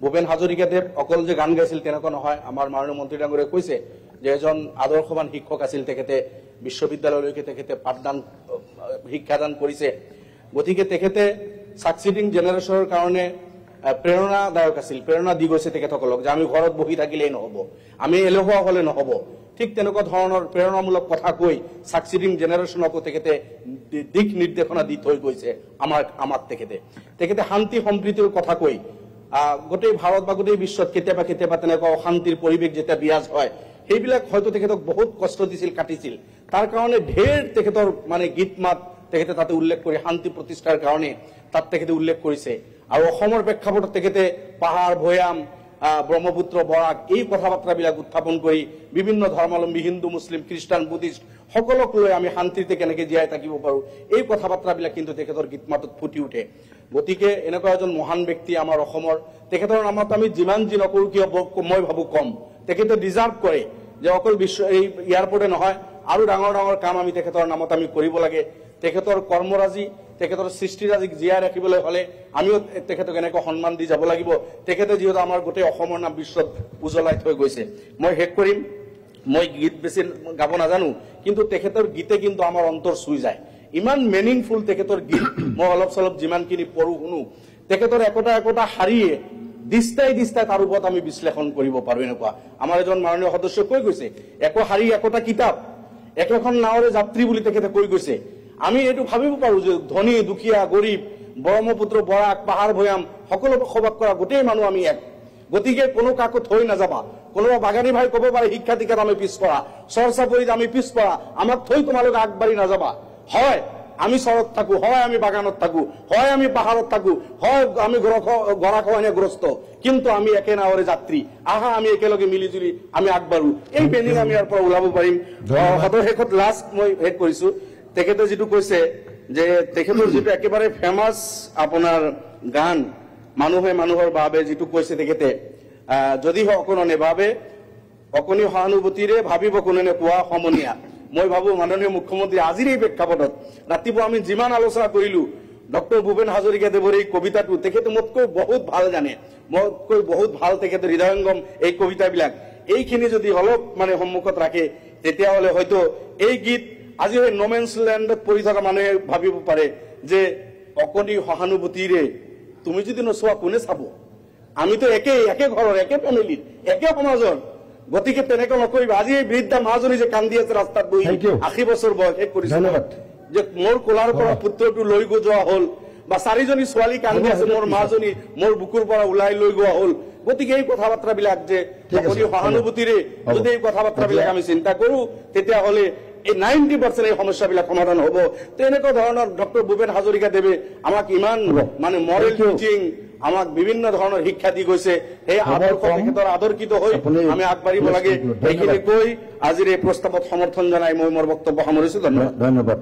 ভূপেন হাজৰিকাদেৱ অকল যে গান গাইছিল তেনেকুৱা নহয়। আমাৰ মাননীয় মন্ত্ৰী ডাঙৰীয়াই কৈছে যে এজন আদৰ্শৱান শিক্ষক আছিল, তেখেতে বিশ্ববিদ্যালয়লৈকে তেখেতে পাঠদান শিক্ষাদান কৰিছে। গতিকে তেখেতে সাকচিডিং জেনেৰেশ্যনৰ কাৰণে প্ৰেৰণাদায়ক আছিল, প্ৰেৰণা দি গৈছে তেখেতসকলক যে আমি ঘৰত বহি থাকিলেই নহব, আমি এলেহুৱা হলে নহব। ঠিক তেনেকুৱা ধৰণৰ প্ৰেৰণামূলক কথা কৈ সাকচিডিং জেনেৰেশ্যনকো তেখেতে দিক নিৰ্দেশনা দি থৈ গৈছে আমাক। তেখেতে শান্তি সম্প্ৰীতিৰ কথা কৈ গোটেই ভাৰত বা গোটেই বিশ্বত কেতিয়াবা কেতিয়াবা তেনেকুৱা অশান্তিৰ পৰিৱেশ যেতিয়া বিৰাজ হয়, সেইবিলাক হয়তো তেখেতক বহুত কষ্ট দিছিল, কাটিছিল। তাৰ কাৰণে ঢেৰ তেখেতৰ মানে গীত মাত তেখেতে তাতে উল্লেখ কৰি শান্তি প্ৰতিষ্ঠাৰ কাৰণে তাত তেখেতে উল্লেখ কৰিছে। আৰু অসমৰ প্ৰেক্ষাপটত তেখেতে পাহাৰ ভৈয়াম ব্ৰহ্মপুত্ৰ বৰাক এই কথা বাৰ্তাবিলাক উত্থাপন কৰি বিভিন্ন ধৰ্মাৱলম্বী হিন্দু মুছলিম খ্ৰীষ্টান বুদ্ধিষ্ট সকলক লৈ আমি শান্তিতে কেনেকে জীয়াই থাকিব পাৰো এই কথা বাৰ্তাবিলাক কিন্তু তেখেতৰ গীত মাতত ফুটি উঠে। গতিকে এনেকুৱা এজন মহান ব্যক্তি আমাৰ অসমৰ, তেখেতৰ নামত আমি যিমান যি নকৰো কিয় মই ভাবো কম। তেখেতে ডিজাৰ্ভ কৰে যে অকল বিশ্ব এই এয়াৰপৰ্টে নহয় আৰু ডাঙৰ ডাঙৰ কাম আমি তেখেতৰ নামত আমি কৰিব লাগে। তেখেতৰ কৰ্মৰাজি তেখেতৰ সৃষ্টিৰাজিক জীয়াই ৰাখিবলৈ হলে আমিও তেখেতক এনেকৈ সন্মান দি যাব লাগিব। তেখেতে যিহেতু আমাৰ গোটেই অসমৰ নাম বিশ্বত উজ্বলাই থৈ গৈছে। মই শেষ কৰিম, মই গীত বেছি গাব নাজানো, কিন্তু তেখেতৰ গীতে কিন্তু আমাৰ অন্তৰ চুই যায়। ইমান মিনিংফুল তেখেতৰ গীত, মই অলপ চলপ যিমানখিনি পঢ়ো শুনো, তেখেতৰ একোটা একোটা শাৰীয়ে দিস্তাই দিস্তাই তাৰ ওপৰত আমি বিশ্লেষণ কৰিব পাৰো। এনেকুৱা আমাৰ এজন মাননীয় সদস্য কৈ গৈছে, একো শাৰী একোটা কিতাপ, একেখন নাৱৰে যাত্ৰী বুলি তেখেতে কৈ গৈছে। আমি এইটো ভাবিব পাৰো যে ধনী দুখীয়া গৰীব ব্ৰহ্মপুত্ৰ বৰাক পাহাৰ ভৈয়াম সকলো বসবাস কৰা গোটেই মানুহ আমি এক। গতিকে কোনো কাকো থৈ নাযাবা। কোনোবা বাগানী ভাই ক'ব পাৰে শিক্ষা দীক্ষাত আমি পিছপৰা, চৰ্চা পৰিত আমি পিছপৰা, আমাক থৈ তোমালোকে আগবাঢ়ি নাযাবা। হয় আমি চৰত থাকো, হয় আমি বাগানত থাকো, হয় আমি পাহাৰত থাকো, হয় আমি গৰাখহনীয়াগ্ৰস্ত, কিন্তু আমি একে নাৱৰে যাত্ৰী। আহা আমি একেলগে মিলি জুলি আমি আগবাঢ়ো। এই বেনিং আমি ইয়াৰ পৰা ওলাব পাৰিম। সদৰ শেষত লাষ্ট মই শেষ কৰিছো, তেখেতে যিটো কৈছে যে তেখেতৰ যিটো একেবাৰে ফেমাছ আপোনাৰ গান মানুহে মানুহৰ বাবে যিটো কৈছে তেখেতে, যদিহে অকণো নেভাবে অকণি সহানুভূতিৰে ভাবিব কোনে কোৱা সমনীয়া। মই ভাবো মাননীয় মুখ্যমন্ত্ৰী আজিৰ এই প্ৰেক্ষাপটত ৰাতিপুৱা আমি যিমান আলোচনা কৰিলো ডক্টৰ ভূপেন হাজৰিকাদেৱৰ এই কবিতাটো তেখেতে মোতকৈ বহুত ভাল জানে, মোতকৈ বহুত ভাল তেখেতে হৃদয়ংগম এই কবিতাবিলাক। এইখিনি যদি অলপ মানে সন্মুখত ৰাখে তেতিয়াহ'লে হয়তো এই গীত আজি সেই নমেন্স লেণ্ডত পৰি থকা মানুহে ভাবিব পাৰে যে অকণি সহানুভূতিৰে তুমি যদি নোচোৱা কোনে চাব, আমিতো একে ঘৰৰ একে ফেমিলিৰ একে সমাজৰ। গতিকে তেনেকৈ নকৰিবা। আজি এই বৃদ্ধা মাজনী যে কান্দি আছে ৰাস্তাত বহি 80 বছৰ বয়স শেষ কৰিছে যে মোৰ কোলাৰ পৰা পুত্ৰটো লৈ যোৱা হল, বা 4জনী ছোৱালী কান্দি আছে মোৰ মাজনী মোৰ বুকুৰ পৰা ওলাই লৈ গোৱা হল। গতিকে এই কথা বাৰ্তাবিলাক যে সহানুভূতিৰে যদি এই কথা বাৰ্তাবিলাক আমি চিন্তা কৰো তেতিয়াহ'লে এই 90% এই সমস্যাবিলাক সমাধান হ'ব। তেনেকুৱা ধৰণৰ ডক্টৰ ভূপেন হাজৰিকাদেৱে আমাক ইমান মানে মৰেল টিচিং আমাক বিভিন্ন ধৰণৰ শিক্ষা দি গৈছে। সেই আদৰ্শ তেখেতৰ আদৰ্শিত হৈ আমি আগবাঢ়িব লাগে। এইখিনি কৈ আজিৰ এই প্ৰস্তাৱত সমৰ্থন জনাই মই মোৰ বক্তব্য সামৰিছো। ধন্যবাদ।